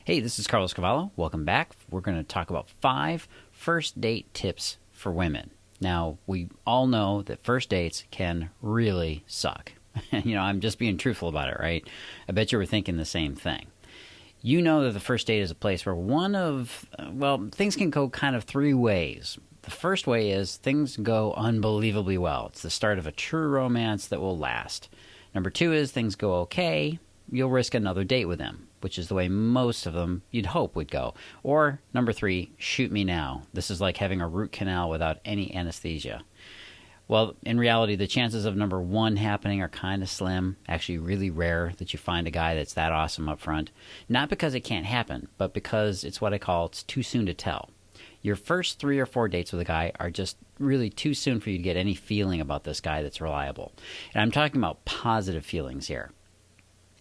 Hey, this is Carlos Cavallo. Welcome back. We're going to talk about 5 first date tips for women. Now, we all know that first dates can really suck. I'm just being truthful about it, right? I bet you were thinking the same thing. You know that the first date is a place where things can go kind of 3 ways. The first way is things go unbelievably well. It's the start of a true romance that will last. Number 2 is things go okay. You'll risk another date with them, which is the way most of them you'd hope would go. Or number 3, shoot me now. This is like having a root canal without any anesthesia. Well, in reality, the chances of number 1 happening are kind of slim, actually really rare that you find a guy that's that awesome up front. Not because it can't happen, but because it's what I call it's too soon to tell. Your first 3 or 4 dates with a guy are just really too soon for you to get any feeling about this guy that's reliable. And I'm talking about positive feelings here.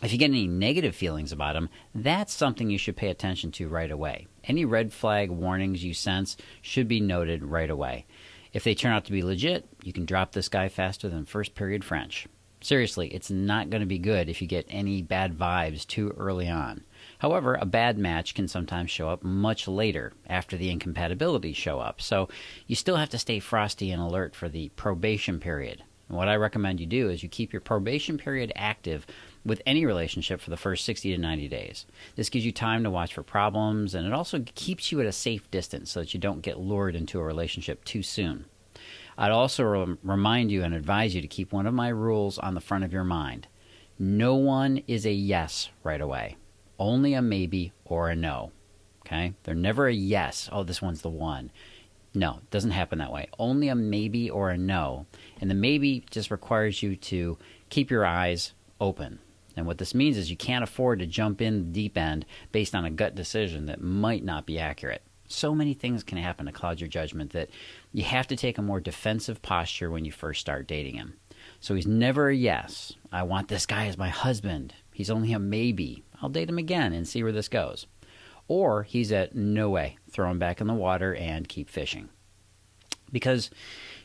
If you get any negative feelings about him, that's something you should pay attention to right away. Any red flag warnings you sense should be noted right away. If they turn out to be legit, you can drop this guy faster than first period French. Seriously, it's not going to be good if you get any bad vibes too early on. However, a bad match can sometimes show up much later after the incompatibilities show up. So you still have to stay frosty and alert for the probation period. And what I recommend you do is you keep your probation period active with any relationship for the first 60 to 90 days. This gives you time to watch for problems, and it also keeps you at a safe distance so that you don't get lured into a relationship too soon. I'd also remind you and advise you to keep one of my rules on the front of your mind. No one is a yes right away. Only a maybe or a no. Okay? They're never a yes. Oh, this one's the one. No, it doesn't happen that way. Only a maybe or a no. And the maybe just requires you to keep your eyes open. And what this means is you can't afford to jump in the deep end based on a gut decision that might not be accurate. So many things can happen to cloud your judgment that you have to take a more defensive posture when you first start dating him. So he's never a yes. I want this guy as my husband. He's only a maybe. I'll date him again and see where this goes. Or he's at no way. Throw him back in the water and keep fishing. Because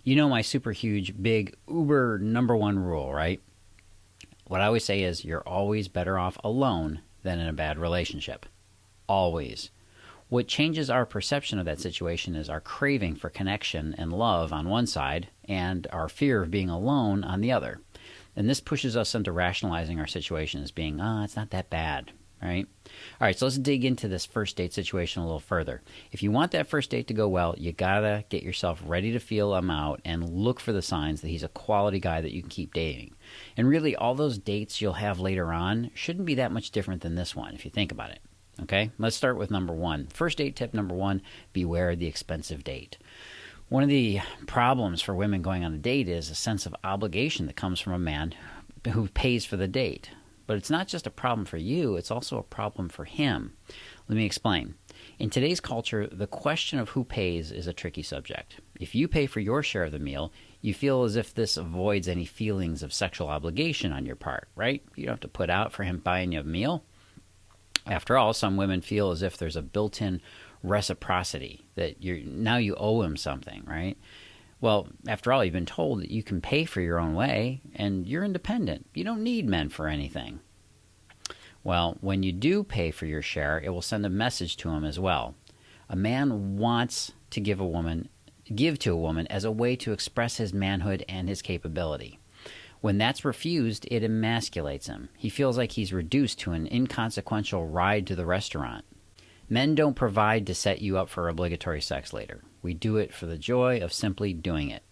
you know my super huge, big, uber number 1 rule, right? What I always say is you're always better off alone than in a bad relationship. Always. What changes our perception of that situation is our craving for connection and love on one side and our fear of being alone on the other. And this pushes us into rationalizing our situation as being, it's not that bad, right? All right, so let's dig into this first date situation a little further. If you want that first date to go well, you gotta get yourself ready to feel him out and look for the signs that he's a quality guy that you can keep dating. And really, all those dates you'll have later on shouldn't be that much different than this one, if you think about it. Okay, let's start with number 1. First date tip number 1, beware the expensive date. One of the problems for women going on a date is a sense of obligation that comes from a man who pays for the date. But it's not just a problem for you, it's also a problem for him. Let me explain. In today's culture, the question of who pays is a tricky subject. If you pay for your share of the meal, you feel as if this avoids any feelings of sexual obligation on your part, right? You don't have to put out for him buying you a meal. After all, some women feel as if there's a built-in reciprocity, that now you owe him something, right? Well, after all, you've been told that you can pay for your own way, and you're independent. You don't need men for anything. Well, when you do pay for your share, it will send a message to him as well. A man wants to give to a woman as a way to express his manhood and his capability. When that's refused, it emasculates him. He feels like he's reduced to an inconsequential ride to the restaurant. Men don't provide to set you up for obligatory sex later. We do it for the joy of simply doing it.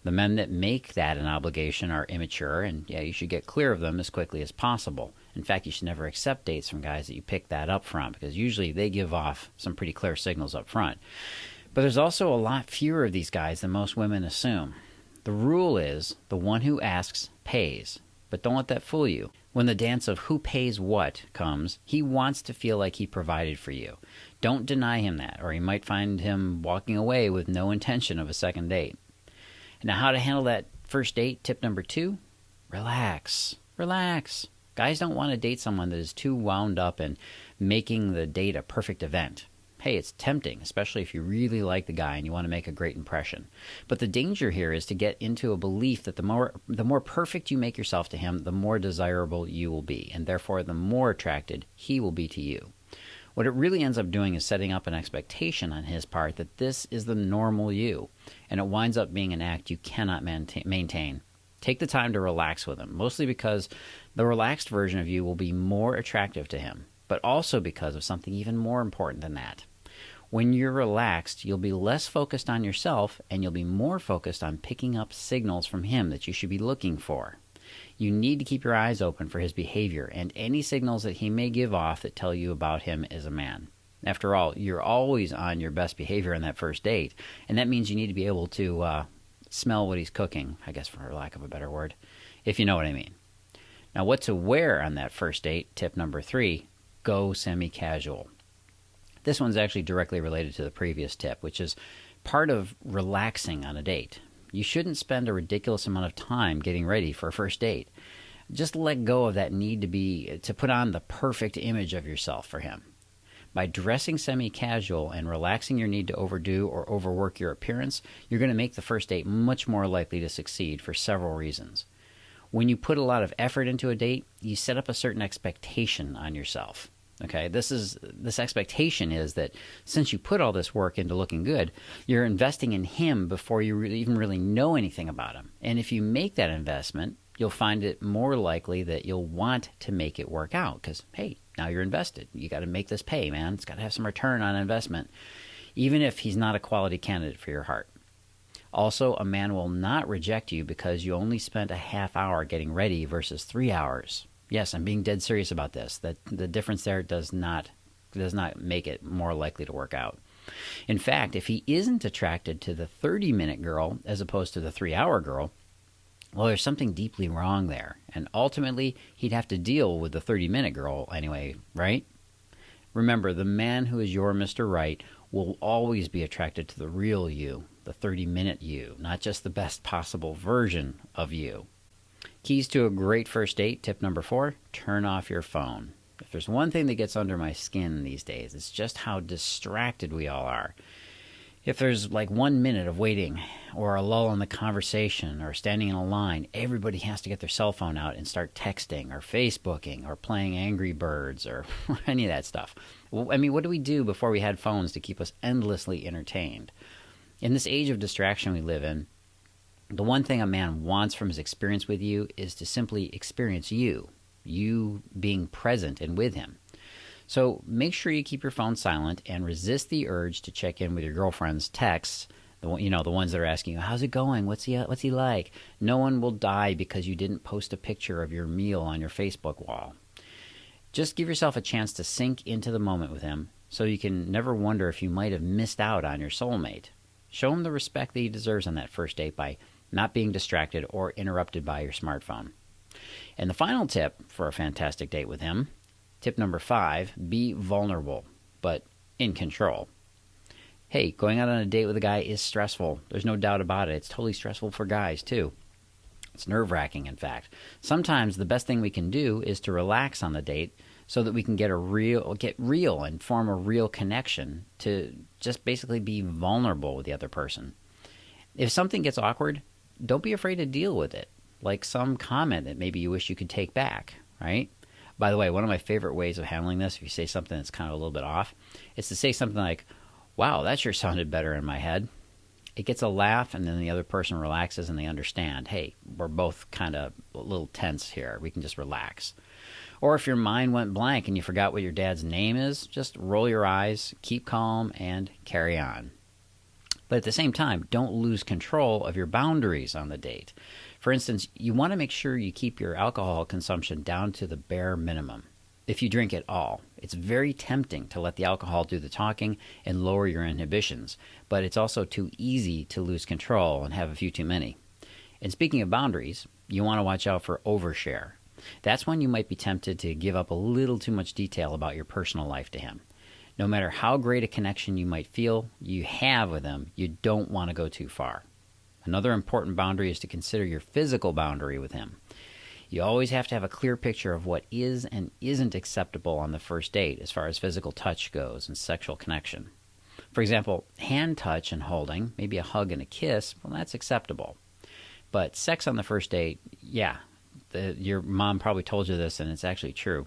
The men that make that an obligation are immature, and you should get clear of them as quickly as possible. In fact, you should never accept dates from guys that you pick that up from, because usually they give off some pretty clear signals up front. But there's also a lot fewer of these guys than most women assume. The rule is the one who asks pays, but don't let that fool you. When the dance of who pays what comes, he wants to feel like he provided for you. Don't deny him that, or you might find him walking away with no intention of a second date. Now, how to handle that first date, tip number 2? Relax. Relax. Guys don't want to date someone that is too wound up in making the date a perfect event. Hey, it's tempting, especially if you really like the guy and you want to make a great impression. But the danger here is to get into a belief that the more perfect you make yourself to him, the more desirable you will be, and therefore the more attracted he will be to you. What it really ends up doing is setting up an expectation on his part that this is the normal you, and it winds up being an act you cannot maintain. Take the time to relax with him, mostly because the relaxed version of you will be more attractive to him, but also because of something even more important than that. When you're relaxed, you'll be less focused on yourself, and you'll be more focused on picking up signals from him that you should be looking for. You need to keep your eyes open for his behavior and any signals that he may give off that tell you about him as a man. After all, you're always on your best behavior on that first date, and that means you need to be able to smell what he's cooking, I guess for lack of a better word, if you know what I mean. Now, what to wear on that first date, tip number 3, go semi-casual. This one's actually directly related to the previous tip, which is part of relaxing on a date. You shouldn't spend a ridiculous amount of time getting ready for a first date. Just let go of that need to put on the perfect image of yourself for him. By dressing semi-casual and relaxing your need to overdo or overwork your appearance, you're going to make the first date much more likely to succeed for several reasons. When you put a lot of effort into a date, you set up a certain expectation on yourself. Okay, this expectation is that since you put all this work into looking good, you're investing in him before you even really know anything about him. And if you make that investment, you'll find it more likely that you'll want to make it work out because, hey, now you're invested. You got to make this pay, man. It's got to have some return on investment, even if he's not a quality candidate for your heart. Also, a man will not reject you because you only spent a half hour getting ready versus 3 hours. Yes, I'm being dead serious about this. That the difference there does not make it more likely to work out. In fact, if he isn't attracted to the 30-minute girl as opposed to the 3-hour girl, well, there's something deeply wrong there. And ultimately, he'd have to deal with the 30-minute girl anyway, right? Remember, the man who is your Mr. Right will always be attracted to the real you, the 30-minute you, not just the best possible version of you. Keys to a great first date, tip number 4, turn off your phone. If there's one thing that gets under my skin these days, it's just how distracted we all are. If there's like 1 minute of waiting or a lull in the conversation or standing in a line, everybody has to get their cell phone out and start texting or Facebooking or playing Angry Birds or any of that stuff. I mean, what do we do before we had phones to keep us endlessly entertained? In this age of distraction we live in, the one thing a man wants from his experience with you is to simply experience you being present and with him. So make sure you keep your phone silent and resist the urge to check in with your girlfriend's texts, the ones that are asking you, how's it going? What's he like? No one will die because you didn't post a picture of your meal on your Facebook wall. Just give yourself a chance to sink into the moment with him so you can never wonder if you might have missed out on your soulmate. Show him the respect that he deserves on that first date by not being distracted or interrupted by your smartphone. And the final tip for a fantastic date with him, tip number 5, be vulnerable, but in control. Hey, going out on a date with a guy is stressful. There's no doubt about it. It's totally stressful for guys, too. It's nerve-wracking, in fact. Sometimes the best thing we can do is to relax on the date so that we can get real and form a real connection to just basically be vulnerable with the other person. If something gets awkward, don't be afraid to deal with it, like some comment that maybe you wish you could take back, right? By the way, one of my favorite ways of handling this, if you say something that's kind of a little bit off, is to say something like, wow, that sure sounded better in my head. It gets a laugh, and then the other person relaxes and they understand, hey, we're both kind of a little tense here. We can just relax. Or if your mind went blank and you forgot what your dad's name is, just roll your eyes, keep calm, and carry on. But at the same time, don't lose control of your boundaries on the date. For instance, you want to make sure you keep your alcohol consumption down to the bare minimum. If you drink at all, it's very tempting to let the alcohol do the talking and lower your inhibitions, but it's also too easy to lose control and have a few too many. And speaking of boundaries, you want to watch out for overshare. That's when you might be tempted to give up a little too much detail about your personal life to him. No matter how great a connection you might feel you have with him, you don't want to go too far. Another important boundary is to consider your physical boundary with him. You always have to have a clear picture of what is and isn't acceptable on the first date as far as physical touch goes and sexual connection. For example, hand touch and holding, maybe a hug and a kiss, well, that's acceptable. But sex on the first date, yeah, your mom probably told you this and it's actually true.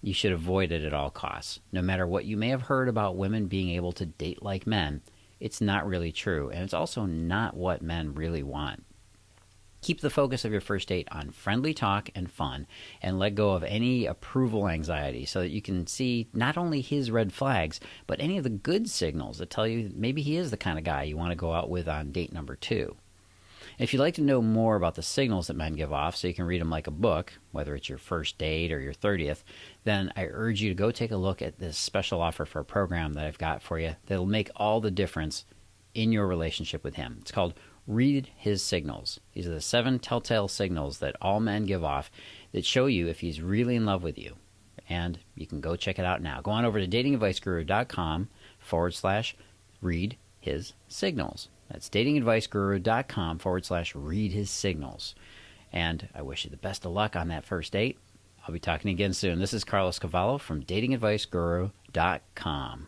you should avoid it at all costs. No matter what you may have heard about women being able to date like men, it's not really true, and it's also not what men really want. Keep the focus of your first date on friendly talk and fun, and let go of any approval anxiety so that you can see not only his red flags, but any of the good signals that tell you maybe he is the kind of guy you want to go out with on date number 2. If you'd like to know more about the signals that men give off so you can read them like a book, whether it's your first date or your 30th, then I urge you to go take a look at this special offer for a program that I've got for you that'll make all the difference in your relationship with him. It's called Read His Signals. These are the 7 telltale signals that all men give off that show you if he's really in love with you. And you can go check it out now. Go on over to datingadviceguru.com/read his signals. That's datingadviceguru.com/read his signals. And I wish you the best of luck on that first date. I'll be talking again soon. This is Carlos Cavallo from datingadviceguru.com.